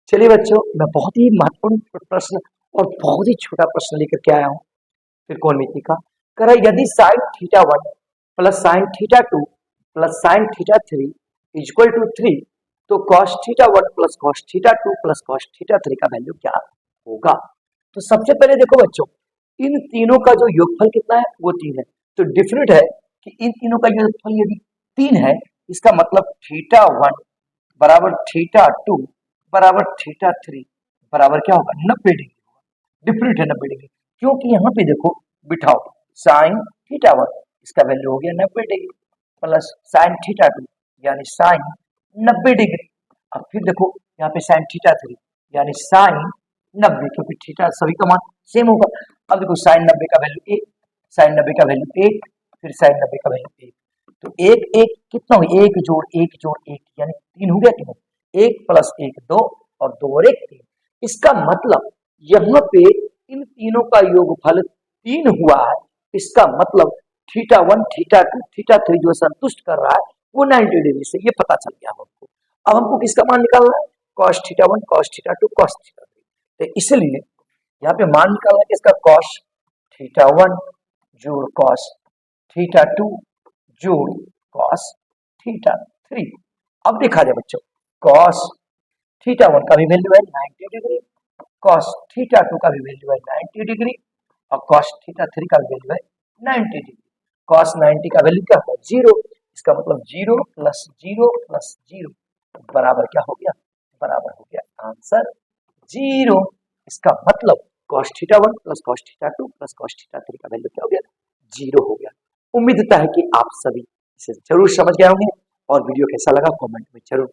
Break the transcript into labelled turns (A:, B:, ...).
A: चलिए बच्चों, मैं बहुत ही महत्वपूर्ण प्रश्न और बहुत ही छोटा प्रश्न लेकर के आया हूँ त्रिकोणमिति का। कह रहा है यदि sine theta one plus sine theta two plus sine theta three equal to three, तो cos theta one plus cos theta two plus cos theta three का वैल्यू क्या होगा। तो सबसे पहले देखो बच्चों, इन तीनों का जो योगफल कितना है वो तीन है। तो डिफरेंट है कि इन तीनों का योगफल यदि तीन है, इसका मतलब थीटा वन बराबर थीटा टू बराबर थीटा थ्री बराबर क्या होगा, 90 डिग्री होगा। डिफरेंट है 90 डिग्री, क्योंकि यहाँ पे देखो बिठाओ, साइन थीटा वन इसका वैल्यू हो गया 90 degree plus sine theta to यानी साइन 90 डिग्री। अब फिर देखो यहाँ पे साइन थीटा थ्री यानी साइन 90, क्योंकि थीटा सभी का मान सेम होगा। अब देखो साइन 90 का वैल्यू एक, साइन 90 का वैल्यू एक, फिर साइन 90 का वैल्यू एक, तो एक एक कितना हो, एक जोड़ एक यानी तीन हो गया कि नहीं। एक प्लस एक दो और दो और एक तीन। इसका मतलब यहाँ पे इन तीनों का योगफल तीन हुआ है। इसका मतलब theta one theta two theta three जो संतुष्ट कर रहा है वो 90 डिग्री से, ये पता चल गया हमको। अब हमको किसका मान निकालना है, cos theta one cos theta to cos theta three. तो इसलिए यहाँ पे मान निकालना है किसका, कॉस थीटा वन जोड़ कॉस थीटा टू जोड़ कॉस थीटा थ्री। अब देखा जाए बच्चों, कॉस थीटा वन का भी वैल्यू है 90 डिग्री, कॉस थीटा टू का भी वैल्यू है 90 डिग्री और कॉस थीटा थ्री का भी वैल्यू है 90 डिग्री। कॉस 90 का वैल्यू क्या होगा, जीरो। इसका मतलब जीरो प्लस जीरो बराबर क्या हो गया, बराबर हो गया आंसर जीरो। इसका मतलब cos theta one plus cos theta two plus cos theta three का वैल्यू क्या हो गया, जीरो हो गया। उम्मीद है कि आप सभी इसे जरूर समझ गए होंगे और वीडियो कैसा लगा कमेंट में जरूर